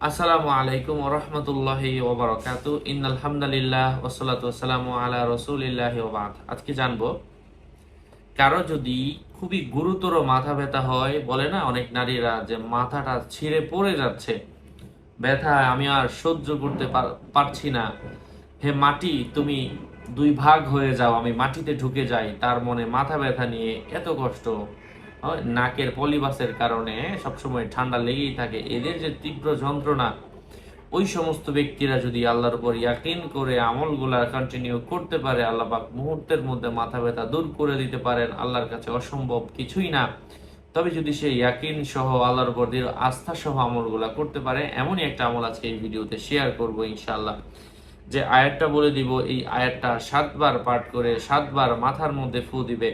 আসসালামু আলাইকুম ওয়া রাহমাতুল্লাহি ওয়া বারাকাতু। ইন্নাল হামদালিল্লাহ ওয়াসসালাতু ওয়াসসালামু আলা রাসূলিল্লাহি ওয়া বা'দ। আজকে জানবো, কারো যদি খুবই গুরুতর মাথা ব্যথা হয়, বলে না অনেক নারীরা যে মাথাটা ছিঁড়ে পড়ে যাচ্ছে, ব্যথা আমি আর সহ্য করতে পারছি না, হে মাটি তুমি দুই ভাগ হয়ে যাও, আমি মাটিতে ঢুকে যাই। তার মনে মাথা ব্যথা নিয়ে এত কষ্ট হয়, নাকের পলিবাসের কারণে সবসময় ঠান্ডা লেগেই থাকে, এদের যে তীব্র যন্ত্রণা, ওই সমস্ত ব্যক্তিরা যদি আল্লাহর উপর ইয়াকিন করে আমলগুলা কন্টিনিউ করতে পারে, আল্লাহ পাক মুহূর্তের মধ্যে মাথা ব্যথা দূর করে দিতে পারেন। আল্লাহর কাছে অসম্ভব কিছুই না। তবে যদি সে ইয়াকিন সহ আল্লাহর উপর দৃঢ় আস্থা সহ আমলগুলা করতে পারে, এমনই একটা আমল আজকে এই ভিডিওতে শেয়ার করব ইনশাআল্লাহ। যে আয়াতটা বলে দিব, এই আয়াতটা 7 বার পাঠ করে 7 বার মাথার মধ্যে ফু দিবে,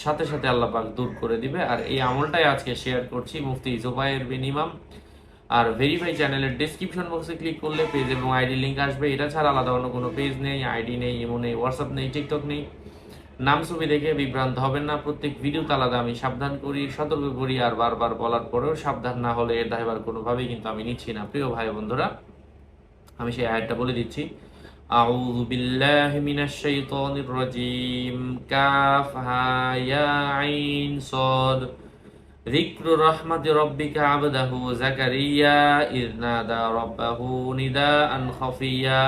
সাথে সাথে আল্লাহ পাক দূর করে দিবে। আর এই আমলটাই আজকে শেয়ার করছি মুফতি জুবায়ের বিন ইমাম। আর ভেরিফাই চ্যানেলের ডেসক্রিপশন বক্সে ক্লিক করলে পেজ এবং আইডি লিঙ্ক আসবে। এটা ছাড়া আলাদা অন্য কোনো পেজ নেই, আইডি নেই, ইমো নেই, হোয়াটসঅ্যাপ নেই, টিকটক নেই। নাম ছবি দেখে বিভ্রান্ত হবেন না। প্রত্যেক ভিডিওতে আলাদা আমি সাবধান করি, সতর্ক করি, আর বারবার বলার পরেও সাবধান না হলে এর দায়ভার কোনোভাবেই কিন্তু আমি নিচ্ছি না। প্রিয় ভাই বন্ধুরা, আমি সেই আয়াতটা বলে দিচ্ছি। আউযু বিল্লাহি মিনাশ শাইতানির রাজীম। কাফ হা ইয়া আইন সাদ। যিকরু রাহমাতি রাব্বিকা আবদাহু যাকারিয়া ইয নাদা রাব্বাহু নিদাআন খাফিয়্যা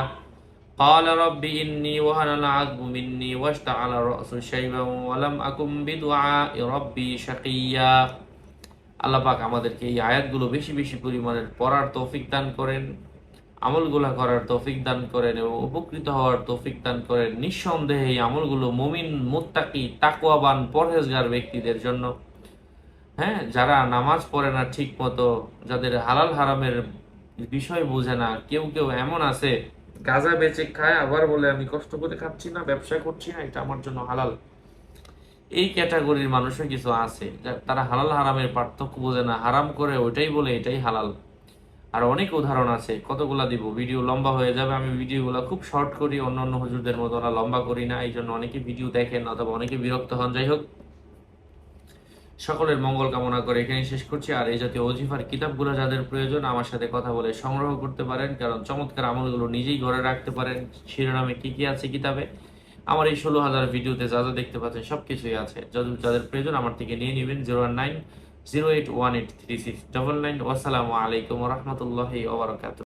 قال رب إني وهن العظم مني واشتعل الرأس شيبا ولم أكن بدعاء ربي شقيا। আল্লাহ পাক আমাদেরকে এই আয়াতগুলো বেশি বেশি পরিমাণে পড়ার তৌফিক দান করেন, আমলগুলা করার তৌফিক দান করেন এবং উপকৃত হওয়ার তৌফিক দান করেন। নিঃসন্দেহে এই আমলগুলো মুমিন, মুত্তাকি, তাকওয়াবান, পরহেজগার ব্যক্তিদের জন্য, হ্যাঁ, যারা নামাজ পড়ে না ঠিক মতো, যাদের হালাল হারামের বিষয় বোঝে না। কেউ কেউ এমন আছে, গাঁজা বেচে খায়, আবার বলে আমি কষ্ট করে খাচ্ছি না, ব্যবসা করছি না, এটা আমার জন্য হালাল। এই ক্যাটাগরির মানুষও কিছু আছে, তারা হালাল হারামের পার্থক্য বোঝে না, হারাম করে ওইটাই বলে এটাই হালাল। আর অনেক উদাহরণ আছে, কতগুলা দিব, ভিডিও লম্বা হয়ে যাবে। আমি ভিডিওগুলো খুব শর্ট করি, অন্য অন্য হুজুরদের মতো না লম্বা করি না, এই জন্য অনেকে ভিডিও দেখেন অথবা অনেকে বিরক্ত হন। যাই হোক, সকলের মঙ্গল কামনা করে এখানে শেষ করছি। আর এই জাতীয় ওজিফার কিতাবগুলো যাদের প্রয়োজন, আমার সাথে কথা বলে সংগ্রহ করতে পারেন, কারণ চমৎকার আমলগুলো নিজেই ঘরে রাখতে পারেন। শিরোনামে কি কি আছে কিতাবে, আমার এই 16,000 ভিডিওতে যা যা দেখতে পাচ্ছেন সবকিছুই আছে। যাদের প্রয়োজন আমার থেকে নিয়ে নেবেন। 01908183699। আসসালামু আলাইকুম রহমতুল্লাহি ওয়া বারাকাতুহু।